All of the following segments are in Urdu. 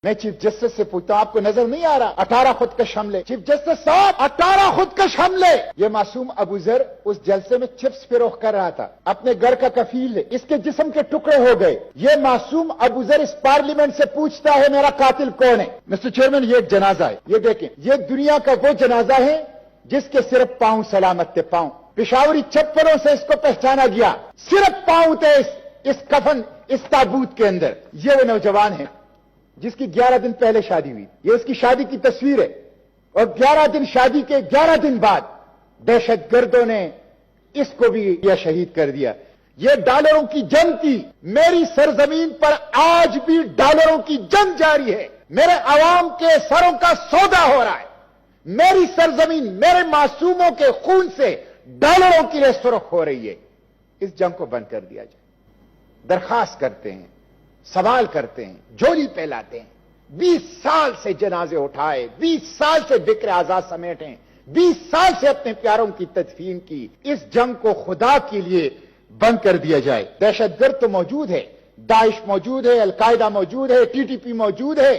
میں چیف جسٹس سے پوچھتا ہوں آپ کو نظر نہیں آ رہا 18 خودکش حملے؟ چیف جسٹس صاحب 18 خودکش حملے! یہ معصوم ابو ذر اس جلسے میں چپس فروخت کر رہا تھا، اپنے گھر کا کفیل ہے، اس کے جسم کے ٹکڑے ہو گئے۔ یہ معصوم ابو ذر اس پارلیمنٹ سے پوچھتا ہے میرا قاتل کون ہے؟ مسٹر چیئرمین یہ ایک جنازہ ہے، یہ دیکھیں یہ دنیا کا وہ جنازہ ہے جس کے صرف پاؤں سلامت تھے، پاؤں پشاوری چپلوں سے اس کو پہچانا گیا، صرف پاؤں تھے اس کفن اس تابوت کے اندر۔ یہ وہ نوجوان ہے جس کی 11 دن پہلے شادی ہوئی، یہ اس کی شادی کی تصویر ہے، اور 11 دن شادی کے 11 دن بعد دہشت گردوں نے اس کو بھی یہ شہید کر دیا۔ یہ ڈالروں کی جنگ تھی، میری سرزمین پر آج بھی ڈالروں کی جنگ جاری ہے، میرے عوام کے سروں کا سودا ہو رہا ہے، میری سرزمین میرے معصوموں کے خون سے ڈالروں کی سرخ ہو رہی ہے۔ اس جنگ کو بند کر دیا جائے، درخواست کرتے ہیں، سوال کرتے ہیں، جھولی پھیلاتے ہیں۔ 20 سال سے جنازے اٹھائے، 20 سال سے بکر آزاد سمیٹیں، 20 سال سے اپنے پیاروں کی تدفین کی، اس جنگ کو خدا کے لیے بند کر دیا جائے۔ دہشت گرد تو موجود ہے، داعش موجود ہے، القاعدہ موجود ہے، ٹی ٹی پی موجود ہے،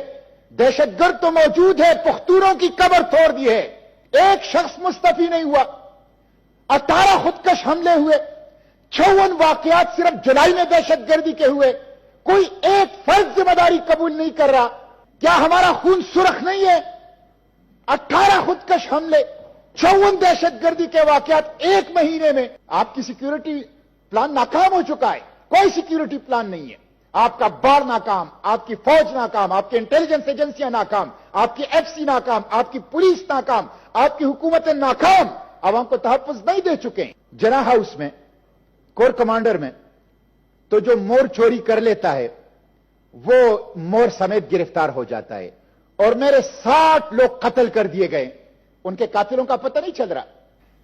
دہشت گرد تو موجود ہے، پختونوں کی قبر توڑ دی ہے، ایک شخص مستعفی نہیں ہوا، 18 خودکش حملے ہوئے، 56 واقعات صرف جولائی میں دہشت گردی کے ہوئے، کوئی ایک فرد ذمہ داری قبول نہیں کر رہا۔ کیا ہمارا خون سرخ نہیں ہے؟ 18 خودکش حملے، 54 دہشت گردی کے واقعات ایک مہینے میں۔ آپ کی سیکیورٹی پلان ناکام ہو چکا ہے، کوئی سیکیورٹی پلان نہیں ہے، آپ کا بار ناکام، آپ کی فوج ناکام، آپ کی انٹیلیجنس ایجنسیاں ناکام، آپ کی ایف سی ناکام، آپ کی پولیس ناکام، آپ کی حکومتیں ناکام، عوام کو تحفظ نہیں دے چکے ہیں۔ جناح ہاؤس میں کور کمانڈر میں تو جو مور چوری کر لیتا ہے وہ مور سمیت گرفتار ہو جاتا ہے، اور میرے 60 لوگ قتل کر دیے گئے، ان کے قاتلوں کا پتہ نہیں چل رہا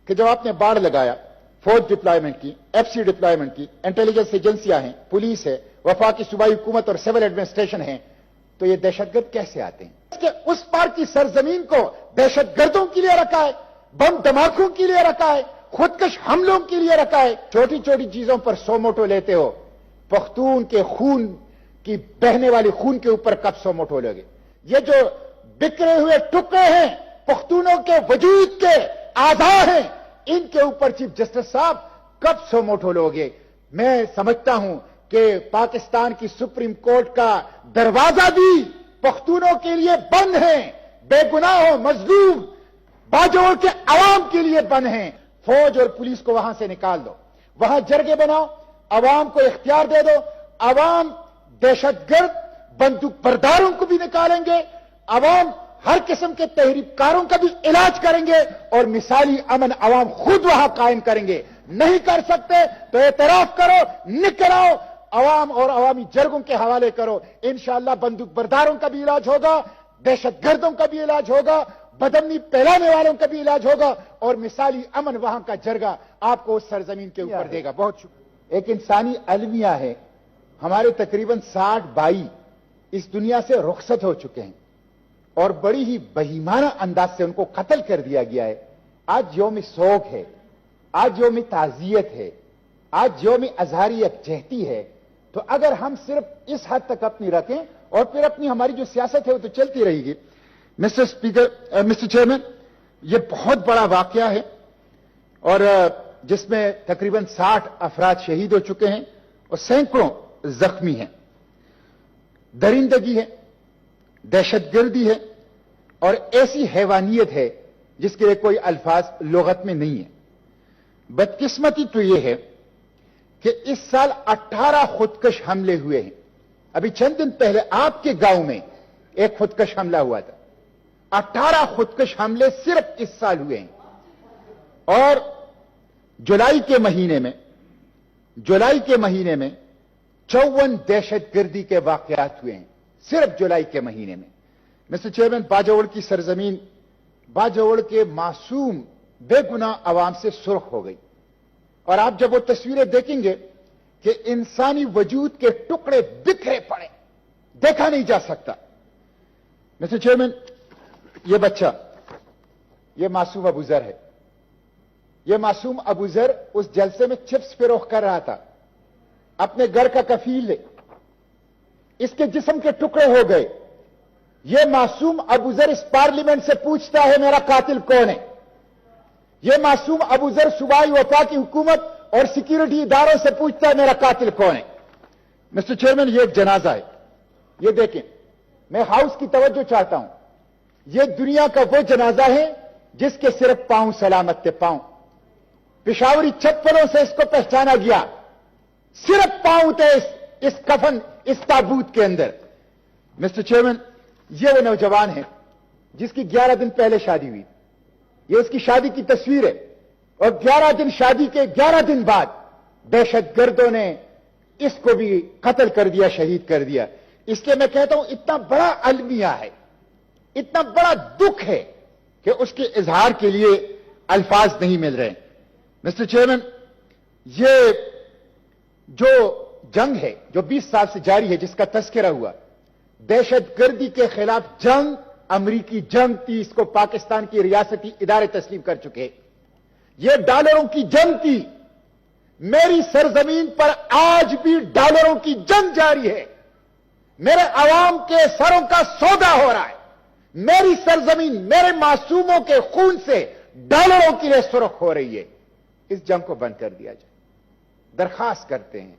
کہ جب آپ نے باڑ لگایا، فوج ڈپلائمنٹ کی، ایف سی ڈپلائمنٹ کی، انٹیلیجنس ایجنسیاں ہیں، پولیس ہے، وفاقی صوبائی حکومت اور سول ایڈمنسٹریشن ہیں، تو یہ دہشت گرد کیسے آتے ہیں؟ کہ اس پار کی سرزمین کو دہشت گردوں کے لیے رکھا ہے، بم دھماکوں کے لیے رکھا ہے، خودکش حملوں کے لیے رکھا ہے۔ چھوٹی چھوٹی چیزوں پر سو موٹو لیتے ہو، پختون کے خون کی بہنے والی خون کے اوپر کب سو موٹو لوگے؟ یہ جو بکھرے ہوئے ٹکڑے ہیں پختونوں کے وجود کے اعضاء ہیں، ان کے اوپر چیف جسٹس صاحب کب سو موٹو لوگے؟ میں سمجھتا ہوں کہ پاکستان کی سپریم کورٹ کا دروازہ بھی پختونوں کے لیے بند ہے، بے گناہ مظلوم باجوڑ کے عوام کے لیے بند ہیں۔ فوج اور پولیس کو وہاں سے نکال دو، وہاں جرگے بناؤ، عوام کو اختیار دے دو، عوام دہشت گرد بندوق برداروں کو بھی نکالیں گے، عوام ہر قسم کے تحریک کاروں کا بھی علاج کریں گے، اور مثالی امن عوام خود وہاں قائم کریں گے۔ نہیں کر سکتے تو اعتراف کرو، نکل آؤ، عوام اور عوامی جرگوں کے حوالے کرو، انشاءاللہ بندوق برداروں کا بھی علاج ہوگا، دہشت گردوں کا بھی علاج ہوگا، بدامنی پھیلانے والوں کا بھی علاج ہوگا، اور مثالی امن وہاں کا جرگہ آپ کو اس سرزمین کے اوپر دے گا۔ بہت شکریہ۔ ایک انسانی المیہ ہے، ہمارے تقریباً 60 بھائی اس دنیا سے رخصت ہو چکے ہیں، اور بڑی ہی بہیمانہ انداز سے ان کو قتل کر دیا گیا ہے۔ آج یوم سوگ ہے، آج یوم تعزیت ہے، آج یوم اظہار یکجہتی ہے، تو اگر ہم صرف اس حد تک اپنی رکھیں اور پھر اپنی ہماری جو سیاست ہے وہ تو چلتی رہے گی۔ مسٹر چیئرمین، یہ بہت بڑا واقعہ ہے، اور جس میں تقریباً 60 افراد شہید ہو چکے ہیں اور سینکڑوں زخمی ہیں۔ درندگی ہے، دہشت گردی ہے، اور ایسی حیوانیت ہے جس کے لیے کوئی الفاظ لغت میں نہیں ہے۔ بدقسمتی تو یہ ہے کہ اس سال 18 خودکش حملے ہوئے ہیں۔ ابھی چند دن پہلے آپ کے گاؤں میں ایک خودکش حملہ ہوا تھا، 18 خودکش حملے صرف اس سال ہوئے ہیں، اور جولائی کے مہینے میں 54 دہشت گردی کے واقعات ہوئے ہیں صرف جولائی کے مہینے میں۔ مسٹر چیئرمین، باجوڑ کی سرزمین، باجوڑ کے معصوم بے گناہ عوام سے سرخ ہو گئی، اور آپ جب وہ تصویریں دیکھیں گے کہ انسانی وجود کے ٹکڑے بکھرے پڑے، دیکھا نہیں جا سکتا۔ مسٹر چیئرمین، یہ بچہ، یہ معصوم ابو ذر ہے، یہ معصوم ابو ذر اس جلسے میں چپس فروخت کر رہا تھا، اپنے گھر کا کفیل ہے، اس کے جسم کے ٹکڑے ہو گئے، یہ معصوم ابو ذر اس پارلیمنٹ سے پوچھتا ہے میرا قاتل کون ہے. یہ معصوم ابو ذر صوبائی وفاق کی حکومت اور سیکیورٹی اداروں سے پوچھتا ہے میرا قاتل کون ہے. مسٹر چیئرمین، یہ ایک جنازہ ہے. یہ دیکھیں، میں ہاؤس کی توجہ چاہتا ہوں. یہ دنیا کا وہ جنازہ ہے جس کے صرف پاؤں سلامت تھے. پاؤں پشاوری چپلوں سے اس کو پہچانا گیا. صرف پاؤں تھے اس کفن، اس تابوت کے اندر. مسٹر چیئرمین، یہ وہ نوجوان ہے جس کی 11 دن پہلے شادی ہوئی. یہ اس کی شادی کی تصویر ہے. اور 11 دن شادی کے 11 دن بعد دہشت گردوں نے اس کو بھی قتل کر دیا، شہید کر دیا. اس لیے میں کہتا ہوں اتنا بڑا المیہ ہے، اتنا بڑا دکھ ہے کہ اس کے اظہار کے لیے الفاظ نہیں مل رہے. مسٹر چیئرمین، یہ جو جنگ ہے جو 20 سال سے جاری ہے، جس کا تذکرہ ہوا، دہشت گردی کے خلاف جنگ، امریکی جنگ تھی. اس کو پاکستان کی ریاستی ادارے تسلیم کر چکے. یہ ڈالروں کی جنگ تھی. میری سرزمین پر آج بھی ڈالروں کی جنگ جاری ہے. میرے عوام کے سروں کا سودا ہو رہا ہے. میری سرزمین میرے معصوموں کے خون سے ڈالروں کی لیے سرخ ہو رہی ہے. اس جنگ کو بند کر دیا جائے. درخواست کرتے ہیں،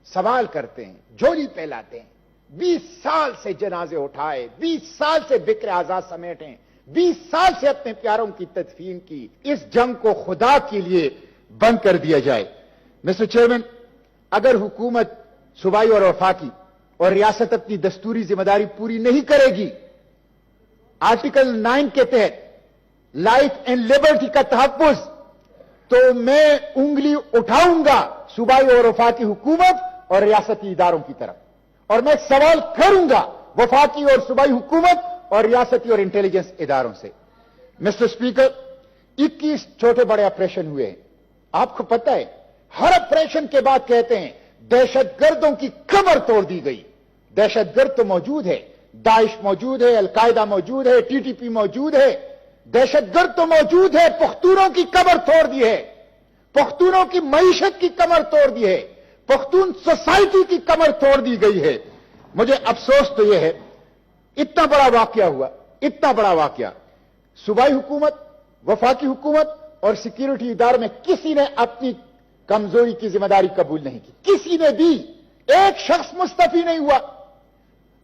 سوال کرتے ہیں، جھولی پھیلاتے ہیں. 20 سال سے جنازے اٹھائے، 20 سال سے بکر آزاد سمیٹیں، 20 سال سے اپنے پیاروں کی تدفین کی. اس جنگ کو خدا کے لیے بند کر دیا جائے. مسٹر چیئرمین، اگر حکومت صوبائی اور وفاقی اور ریاست اپنی دستوری ذمہ داری پوری نہیں کرے گی، آرٹیکل 9 کے تحت لائف اینڈ لبرٹی کا تحفظ، تو میں انگلی اٹھاؤں گا صوبائی اور وفاقی حکومت اور ریاستی اداروں کی طرف. اور میں سوال کروں گا وفاقی اور صوبائی حکومت اور ریاستی اور انٹیلیجنس اداروں سے. مسٹر اسپیکر، 21 چھوٹے بڑے آپریشن ہوئے ہیں. آپ کو پتہ ہے، ہر آپریشن کے بعد کہتے ہیں دہشت گردوں کی کمر توڑ دی گئی. دہشت گرد تو موجود ہے، داعش موجود ہے، القاعدہ موجود ہے، ٹی ٹی پی موجود ہے. دہشت گرد تو موجود ہے. پختونوں کی کمر توڑ دی ہے، پختونوں کی معیشت کی کمر توڑ دی ہے، پختون سوسائٹی کی کمر توڑ دی گئی ہے. مجھے افسوس تو یہ ہے، اتنا بڑا واقعہ ہوا، اتنا بڑا واقعہ. صوبائی حکومت، وفاقی حکومت اور سیکیورٹی اداروں میں کسی نے اپنی کمزوری کی ذمہ داری قبول نہیں کی. کسی نے بھی ایک شخص مستعفی نہیں ہوا.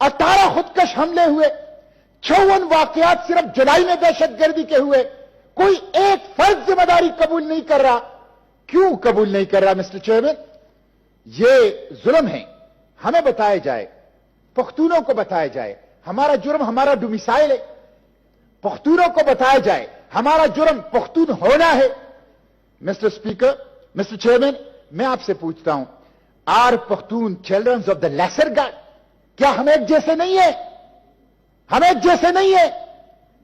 18 خودکش حملے ہوئے، 54 واقعات صرف جولائی میں دہشت گردی کے ہوئے. کوئی ایک فرد ذمہ داری قبول نہیں کر رہا. کیوں قبول نہیں کر رہا مسٹر چیئرمین؟ یہ ظلم ہے. ہمیں بتایا جائے، پختونوں کو بتایا جائے ہمارا جرم ہمارا ڈومیسائل ہے. پختونوں کو بتایا جائے ہمارا جرم پختون ہونا ہے. مسٹر اسپیکر، مسٹر چیئرمین، میں آپ سے پوچھتا ہوں، are Pakhtun childrens of the lesser god? کیا ہم ایک جیسے نہیں ہیں؟ ہم ایک جیسے نہیں ہیں؟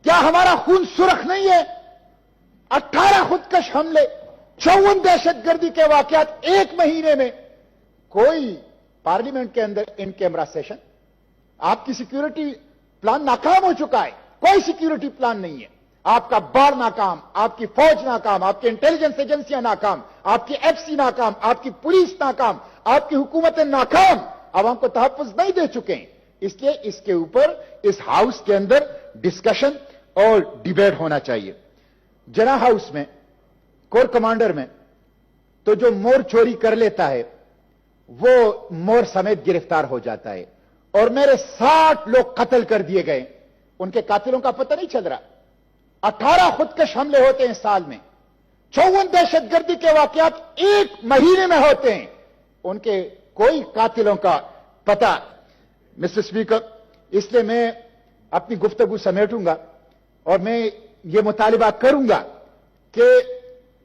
کیا ہمارا خون سرخ نہیں ہے؟ 18 خودکش حملے، 54 دہشت گردی کے واقعات ایک مہینے میں. کوئی پارلیمنٹ کے اندر ان کیمرہ سیشن؟ آپ کی سیکیورٹی پلان ناکام ہو چکا ہے. کوئی سیکیورٹی پلان نہیں ہے. آپ کا بار ناکام، آپ کی فوج ناکام، آپ کی انٹیلیجنس ایجنسیاں ناکام، آپ کی ایف سی ناکام، آپ کی پولیس ناکام، آپ کی حکومتیں ناکام. عوام کو تحفظ نہیں دے چکے ہیں. اس لیے اس کے اوپر اس ہاؤس کے اندر ڈسکشن اور ڈیبیٹ ہونا چاہیے. جنا ہاؤس میں، کور کمانڈر میں تو جو مور چوری کر لیتا ہے وہ مور سمیت گرفتار ہو جاتا ہے. اور میرے 60 لوگ قتل کر دیے گئے، ان کے قاتلوں کا پتہ نہیں چل رہا. 18 خودکش حملے ہوتے ہیں سال میں، 54 دہشت گردی کے واقعات ایک مہینے میں ہوتے ہیں، ان کے کوئی قاتلوں کا پتہ. مسٹر اسپیکر، اس لیے میں اپنی گفتگو سمیٹوں گا اور میں یہ مطالبہ کروں گا کہ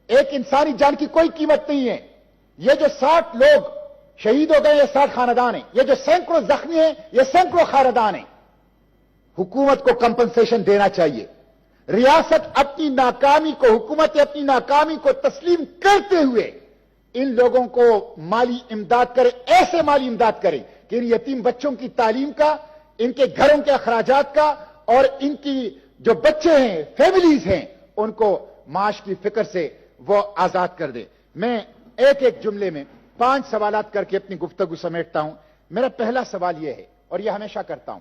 ایک انسانی جان کی کوئی قیمت نہیں ہے. یہ جو 60 لوگ شہید ہو گئے، یہ 60 خاندان ہیں. یہ جو سینکڑوں زخمی ہیں، یہ سینکڑوں خاندان ہیں. حکومت کو کمپنسیشن دینا چاہیے. ریاست اپنی ناکامی کو، حکومت اپنی ناکامی کو تسلیم کرتے ہوئے ان لوگوں کو مالی امداد کرے. ایسے مالی امداد کرے کہ ان یتیم بچوں کی تعلیم کا، ان کے گھروں کے اخراجات کا، اور ان کی جو بچے ہیں، فیملیز ہیں، ان کو معاش کی فکر سے وہ آزاد کر دے. میں ایک ایک جملے میں 5 سوالات کر کے اپنی گفتگو سمیٹتا ہوں. میرا پہلا سوال یہ ہے، اور یہ ہمیشہ کرتا ہوں،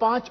5